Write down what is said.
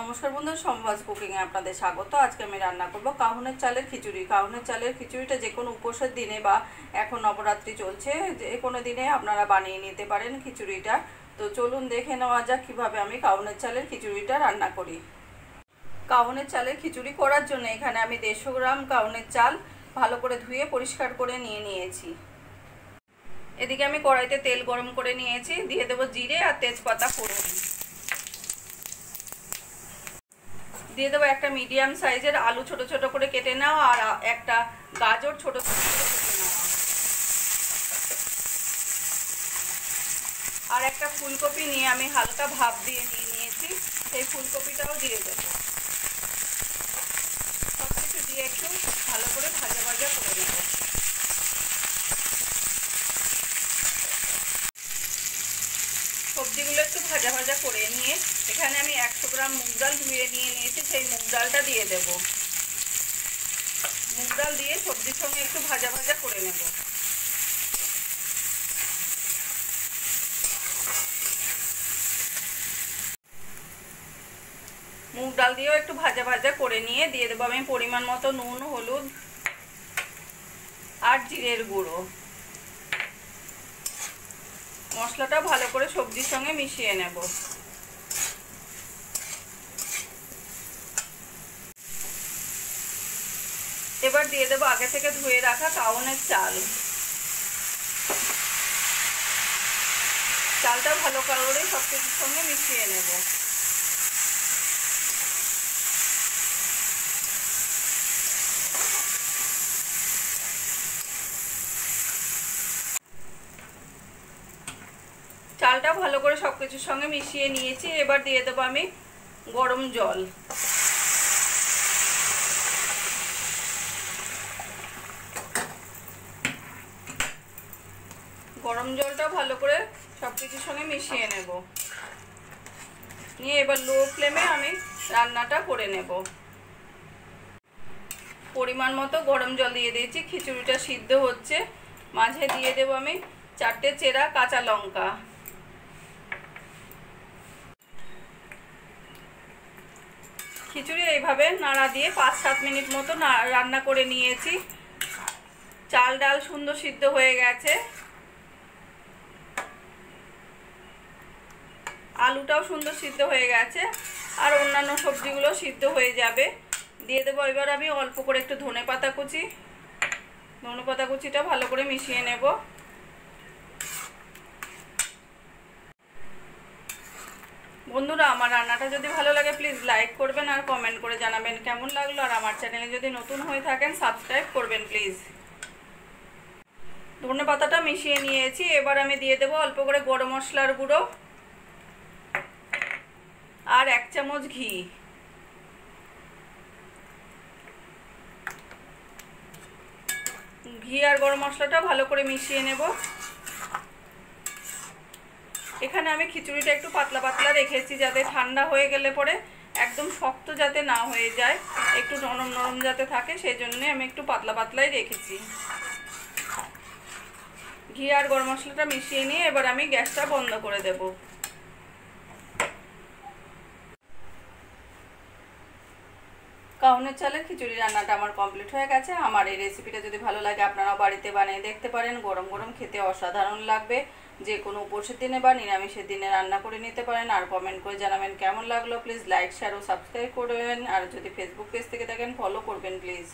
নমস্কার বন্ধুরা, সম্ভাজ কুকিংয়ে আপনাদের স্বাগত। আজকে আমি রান্না করব কাউনের চালের খিচুড়ি। কাউনের চালের খিচুড়িটা যে কোনো উপোসের দিনে বা এখন নবরাত্রি চলছে, যে কোনো দিনে আপনারা বানিয়ে নিতে পারেন খিচুড়িটা। তো চলুন দেখে নেওয়া যাক কীভাবে আমি কাউনের চালের খিচুড়িটা রান্না করি। কাউনের চালের খিচুড়ি করার জন্য এখানে আমি 150 গ্রাম কাউনের চাল ভালো করে ধুয়ে পরিষ্কার করে নিয়েছি। এদিকে আমি কড়াইতে তেল গরম করে নিয়েছি, দিয়ে দেবো জিরে আর তেজপাতা ফোড়ন। দিয়ে দেবো একটা মিডিয়াম সাইজের আলু ছোট ছোট করে কেটে নেওয়া আর একটা গাজর ছোট ছোট করে কেটে নেওয়া, আর একটা ফুলকপি নিয়ে আমি হালকা ভাপ দিয়ে নিয়েছি, সেই ফুলকপিটাও দিয়ে দেবো। সব কিছু দিয়ে একটু ভালো করে ভাজা ভাজা করে নেব। সবজিগুলো একটু ভাজা ভাজা করে নিয়ে এখানে আমি 100 গ্রাম মুগ ডাল ধুয়ে নিয়েছি, সেই মুগ ডালটা দিয়ে দেব। মুগ ডাল দিয়ে সবজির সঙ্গে একটু ভাজা ভাজা করে নেব। মুগ ডাল দিয়েও একটু ভাজা ভাজা করে নিয়ে দিয়ে দেবো আমি পরিমাণ মতো নুন, হলুদ আর জিরের গুঁড়ো। মশলাটা ভালো করে সবজির সঙ্গে মিশিয়ে নেব। এবার দিয়ে দেবো আগে থেকে ধুয়ে রাখা কাউনের চাল। চালটা ভালো করে সব কিছুর সঙ্গে মিশিয়ে নেব। চালটা ভালো করে সব কিছুর সঙ্গে মিশিয়ে নিয়েছি। এবার দিয়ে দেবো আমি গরম জল। গরম জলটা ভালো করে সব কিছুর সঙ্গে মিশিয়ে নেব। নিয়ে এবার লো ফ্লেমে আমি রান্নাটা করে নেব। পরিমাণ মতো গরম জল দিয়ে দিয়েছি, খিচুড়িটা সিদ্ধ হচ্ছে। মাঝে দিয়ে দেব আমি 4টে চেরা কাঁচা লঙ্কা। খিচুড়ি এইভাবে নাড়া দিয়ে 5-7 মিনিট মতো রান্না করে নিয়েছি। চাল ডাল সুন্দর সিদ্ধ হয়ে গেছে, আলুটাও সুন্দর সিদ্ধ হয়ে গেছে, আর অন্যান্য সবজিগুলো সিদ্ধ হয়ে যাবে। দিয়ে দেবো এবার আমি অল্প করে একটু ধনেপাতা কুচি। ধনেপাতা কুচিটা ভালো করে মিশিয়ে নেব। বন্ধুরা, আমার রান্নাটা যদি ভালো লাগে প্লিজ লাইক করবেন আর কমেন্ট করে জানাবেন কেমন লাগলো। আর আমার চ্যানেলে যদি নতুন হয়ে থাকেন সাবস্ক্রাইব করবেন প্লিজ। ধনেপাতাটা মিশিয়ে নিয়েছি। এবার আমি দিয়ে দেবো অল্প করে গরম মশলার গুঁড়ো আর 1 চামচ ঘি। ঘি আর গরম মশলাটা ভালো করে মিশিয়ে নেব। এখানে আমি খিচুড়িটা একটু পাতলা পাতলা রেখেছি, যাতে ঠান্ডা হয়ে গেলে পরে একদম শক্ত যাতে না হয়ে যায়, একটু নরম নরম যাতে থাকে, সেই জন্যে আমি একটু পাতলা পাতলাই রেখেছি। ঘি আর গরম মশলাটা মিশিয়ে নিয়ে এবার আমি গ্যাসটা বন্ধ করে দেব। কাউনের চালের খিচুড়ি রান্নাটা আমার কমপ্লিট হয়ে গেছে। আমার এই রেসিপিটা যদি ভালো লাগে আপনারাও বাড়িতে বানিয়ে দেখতে পারেন। গরম গরম খেতে অসাধারণ লাগবে। যে কোনো উপোসের দিনে বা নিরামিষের দিনে রান্না করে নিতে পারেন। আর কমেন্ট করে জানাবেন কেমন লাগলো। প্লিজ লাইক, শেয়ার ও সাবস্ক্রাইব করবেন। আর যদি ফেসবুক পেজ থেকে দেখেন ফলো করবেন প্লিজ।